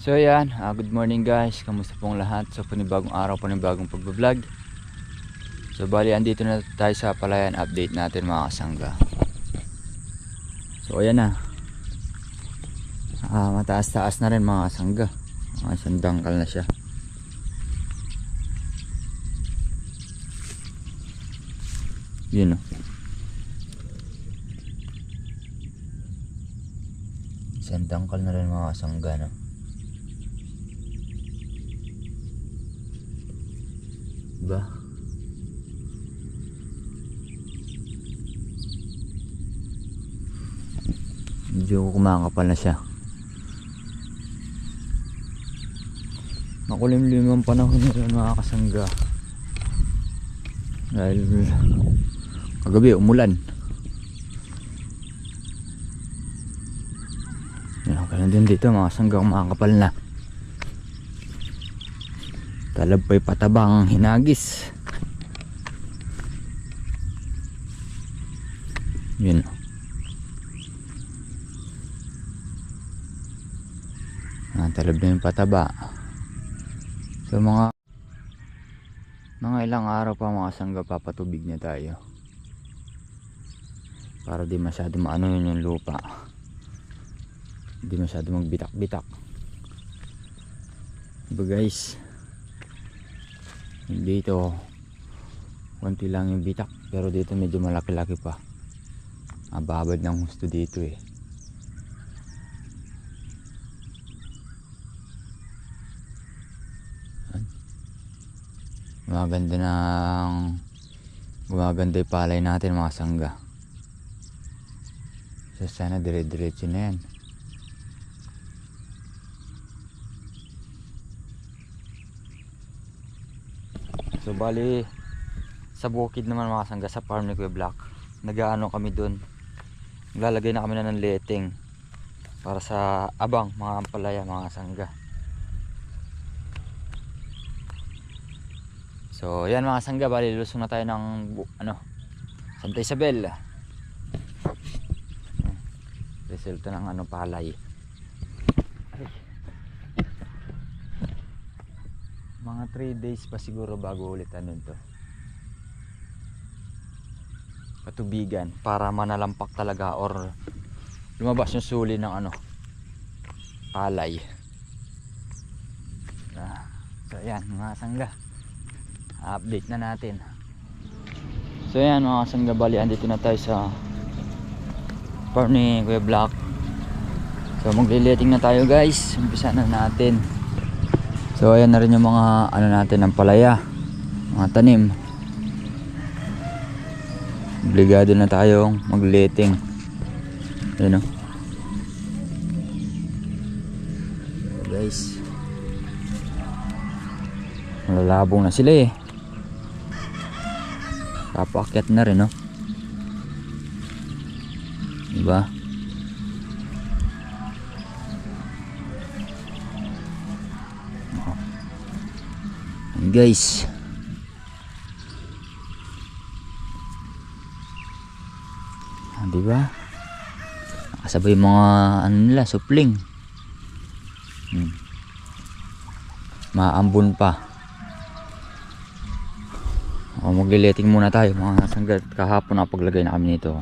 So yan, good morning guys. Kamusta pong lahat? So panibagong araw, panibagong pagbablog. So bali andito na tayo sa palayan, update natin mga kasangga. So ayan na. Mataas-taas na rin mga kasangga. Isang dangkal na siya. Yun o. Isang dangkal na rin mga kasangga, no? Diba? Medyo kumakapal na siya. Makulimlim ang panahon nila mga kasangga. Dahil kagabi umulan. Yan, ganun din dito mga kasangga, kumakapal na. Talabay patabang hinagis. Yun. Talab na yung pataba. So mga ilang araw pa mga kasangga, papatubig na tayo. Para di masyado maano yun yung lupa. Di masyado magbitak-bitak. Diba guys? Dito konti lang yung bitak, pero dito medyo malaki-laki pa. Babad ng husto dito eh. Gumaganda yung palay natin mga sangga. So sana dire-diretso na yan. So bali sa bukid naman mga sangga, sa farm ni Kuya Black, nag-aano kami dun, naglalagay na kami na ng letting para sa abang mga ampalaya mga sangga. So yan mga sangga, bali lusong na tayo ng Santa Isabel. Resulta ng palay. Mga 3 days pa siguro bago ulit to patubigan, para manalampak talaga or lumabas yung suli ng palay. So yan mga sangga, update na natin. So yan mga sangga, bali andito na tayo sa farm ni Kuya Black. So magle-letting na tayo guys, umpisa na natin. So ayan na rin yung mga natin ng palaya, mga tanim. Obligado na tayong mag-letting. Ayan o. So guys, malalabong na sila eh. Papakyat na rin o. Diba? Guys, diba? Nakasabay mga nila, supling. Maambon pa. Magliletting muna tayo mga sangga. Kahapon napaglagay na kami nito.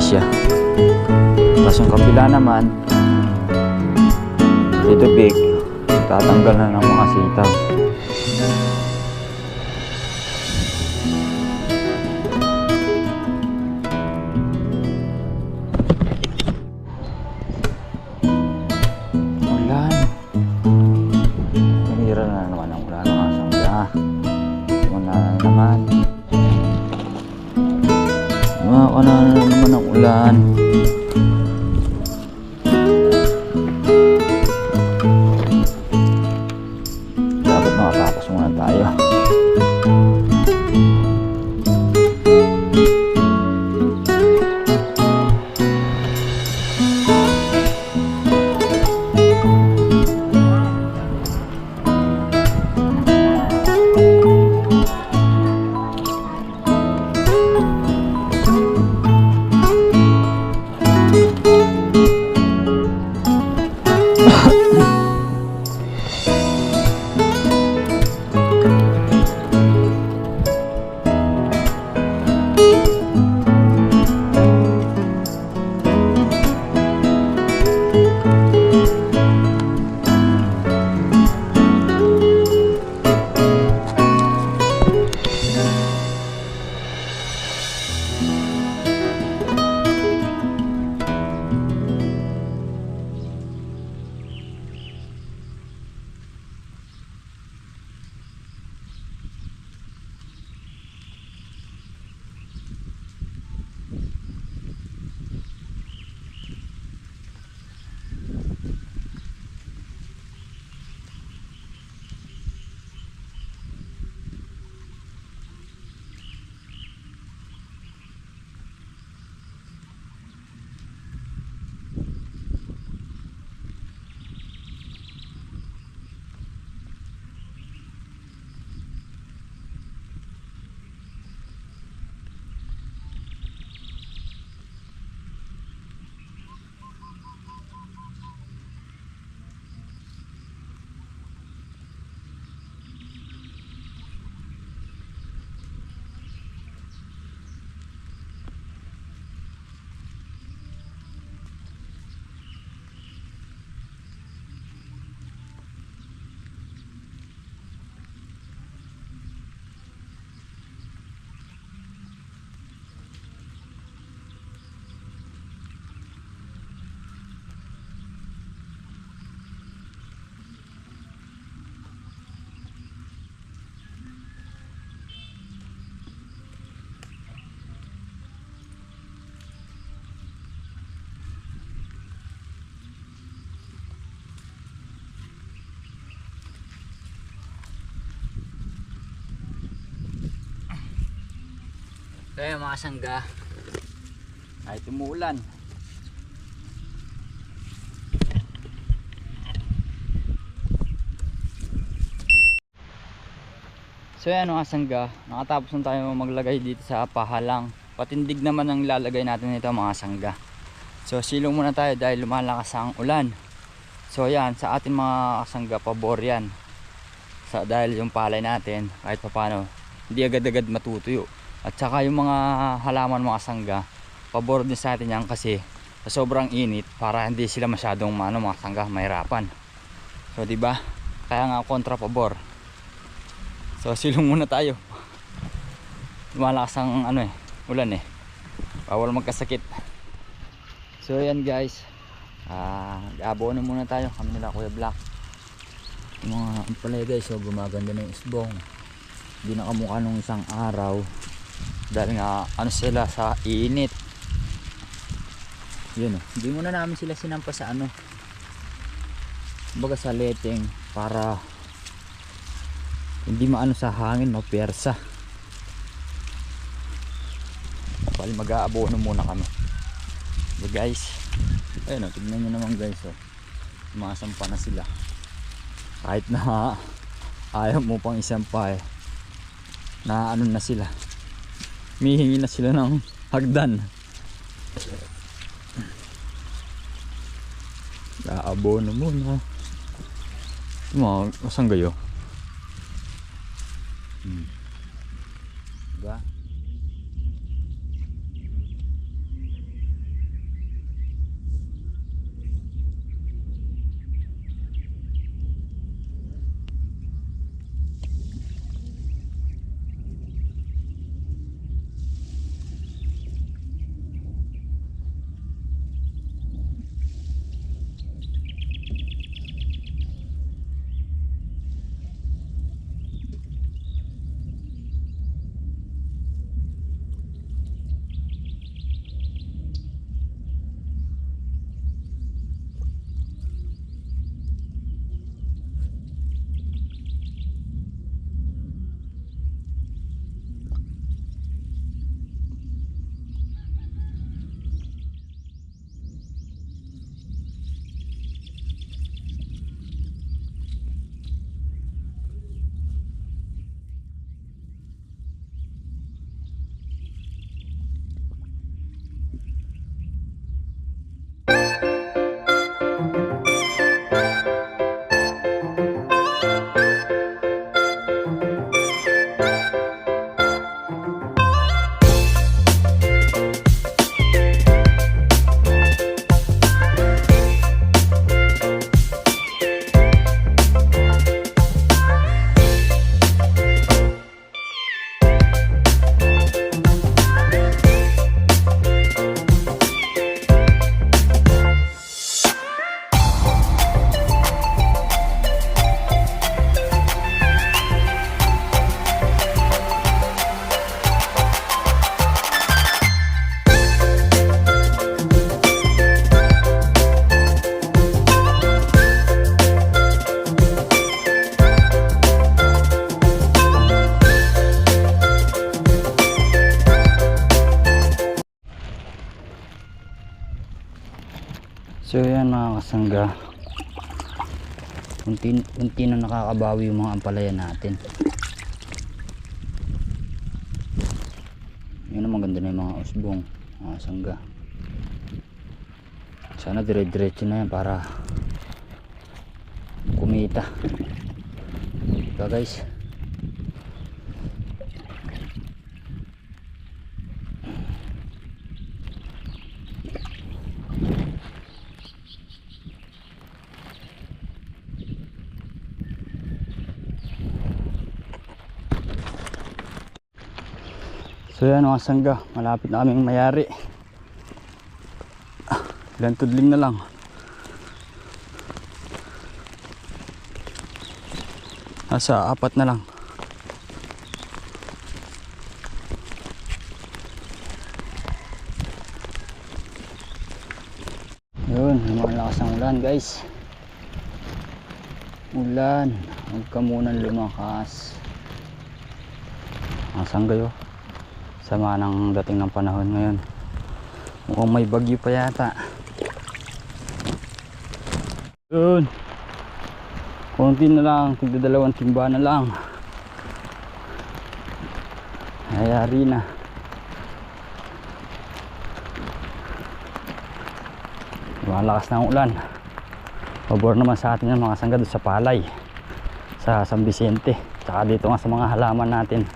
siya. Tapos yung kabila naman, dito big, tatanggal na ng mga sitaw. Ulan. Nanira na naman ang ulan mga sangga. Wala na naman. Wala na naman ang ulan. Dapat makatapos muna tayo. Kaya mga sangga, kahit umuulan, so yan mga sangga, nakatapos na tayo maglagay dito sa pahalang. Patindig naman ang ilalagay natin nito mga sangga. So silong muna tayo dahil lumalakas ang ulan. So yan, sa atin mga sangga, pabor yan. Dahil yung palay natin kahit paano hindi agad-agad matutuyo. At saka yung mga halaman mga sangga, pabor din sa atin yan kasi sa sobrang init para hindi sila masyadong mga sangga mahirapan. So di ba? Kaya nga kontra pabor. So silong muna tayo. Lumalakas ang ulan bawal magkasakit. So yan guys, abono muna tayo kami nila Kuya Black. Yung mga ampalay guys, so gumaganda na yung isbong, hindi nakamukha nung isang araw dahil nga sila sa init. Yun hindi muna namin sila sinampa sa baga sa leteng para hindi maano sa hangin persa. Bali mag-aabono muna kami. So guys, ayun tignan nyo naman guys, sumasampa na sila kahit na ayaw mo pang isampa na na sila, mihingi na sila ng hagdan. Aabono muna mga sanggayo. Diba? sangga, unti na nakakabawi yung mga ampalaya natin. Yun ang maganda na yung mga usbong, mga sangga. Sana dire-diretso na yan para kumita. Diba guys? So yan mga sangga, malapit na kaming mayari. Ilan tudling na lang. Nasa 4 na lang. Yun, malakas ang ulan guys. Ulan, huwag ka munang lumakas. Mga sangga yun, sama ng dating ng panahon ngayon. Mukhang may bagyo pa yata. Yun, konti na lang, tigda 2 timba na lang. Ayari na. Malakas na ang ulan. Pabor naman sa atin yung mga sangga doon sa palay, sa San Vicente, tsaka dito nga sa mga halaman natin.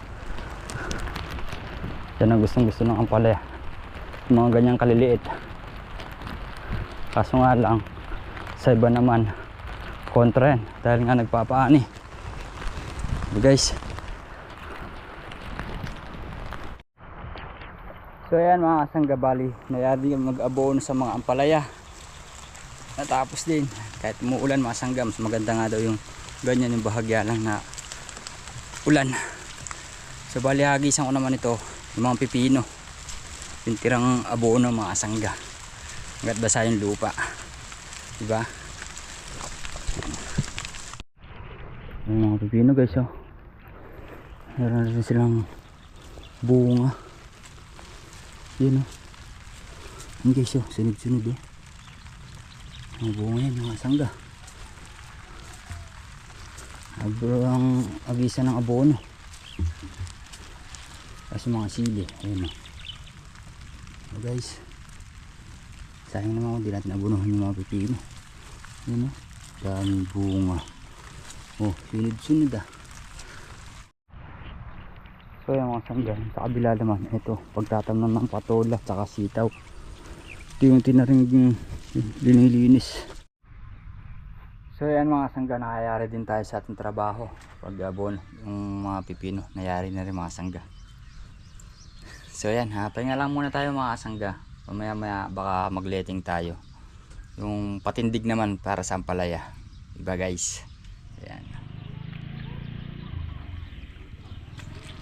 Yan ang gustong gusto ng ampalaya, yung mga ganyang kaliliit. Kaso nga lang sa iba naman kontra yan, dahil nga nagpapaani. Guys, so yan mga sangga, bali nayari yung mag-abono sa mga ampalaya. Natapos din, kahit umuulan mga sangga, mas maganda nga daw yung ganyan, yung bahagya lang na ulan. So bali hagisan ko naman ito, yung mga pipino, yung tirang abono mga sangga, hanggat basa yung lupa, diba? Yung mga pipino guys, oh, meron rin silang bunga. Yun, oh, yun guys, oh, sunod-sunod, oh, mga bunga yan mga sangga. Ang agisa ng abono. Kasi mga sili, ayun, oh, guys, sayang naman kung di natin abunuhan yung mga pipino. Yun, oh, daming bunga. Oh, sunod-sunod ah. So yung mga sangga, sa kabila naman, ito, pagtatamnan ng patola at sitaw. Ito yung tinaring linilinis. So yan mga sangga, nakayari din tayo sa ating trabaho. Pag abon yung mga pipino, nayari na rin mga sangga. So yan ha, pahinga lang muna tayo mga sangga. Mamaya maya baka magletting tayo. Yung patindig naman para sa ampalaya, iba guys. Ayan.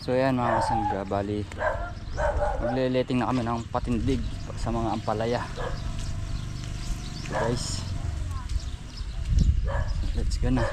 So yan mga sangga, bali magle-letting na kami ng patindig sa mga ampalaya. So guys, let's go na.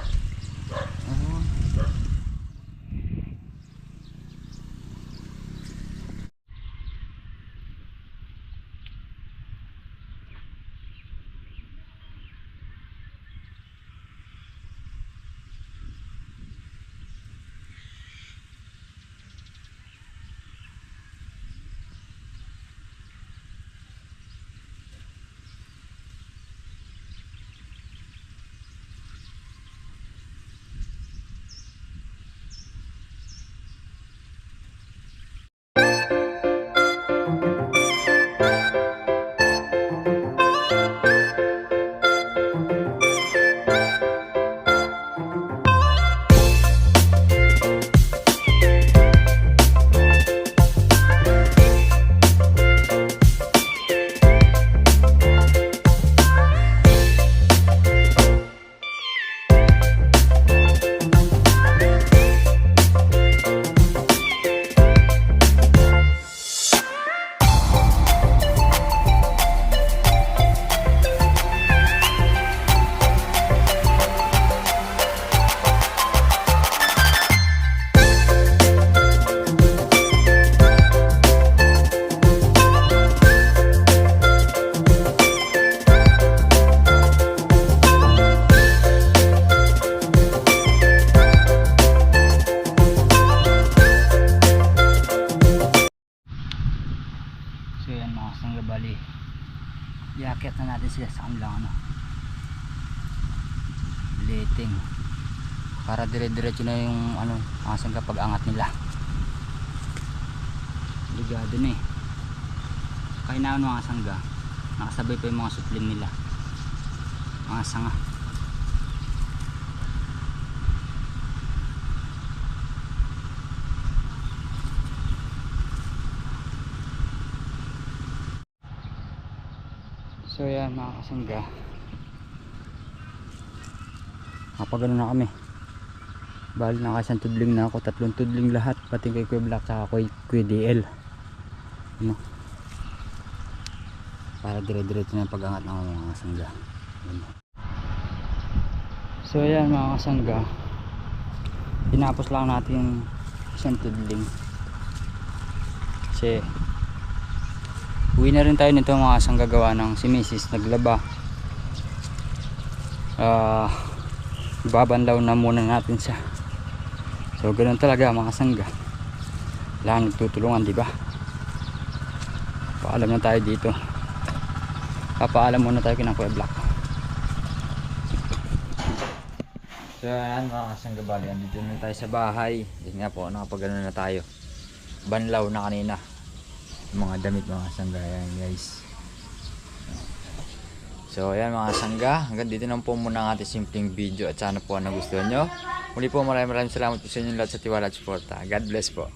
iakyat na natin sila sa kanilang ano, liting para dire-diretso na yung ano, mga sangga pag angat nila. Ligado na eh. Kaya na mga sangga, nakasabay pa yung mga supling nila, mga sanga. So yan mga kasangga, nakapagano na kami. Bali na isang tudling na ako, 3 tudling lahat, pati kay Kuya Black saka Kuya DL ano? Para dire-diretso na yung pag-angat ng mga kasangga. So yan mga kasangga, tinapos lang natin yung isang tudling kasi uwi na rin tayo nito mga kasangga, gawa ng si Mrs. naglaba. Babanlaw na muna natin siya. So ganoon talaga mga kasangga, lang nagtutulungan, di ba? Paalam na tayo dito, papaalam muna tayo kina Kuya Black. So yan mga kasangga, bali andito na tayo sa bahay. Yun nga po, nakapagano na tayo, banlaw na kanina yung mga damit mga kasangga. Yan guys. So ayan mga kasangga, hanggang dito na po muna ang ating simpleng video at sana po nagustuhan nyo. Muli po maraming salamat po sa inyong lahat sa tiwala at suporta. God bless po.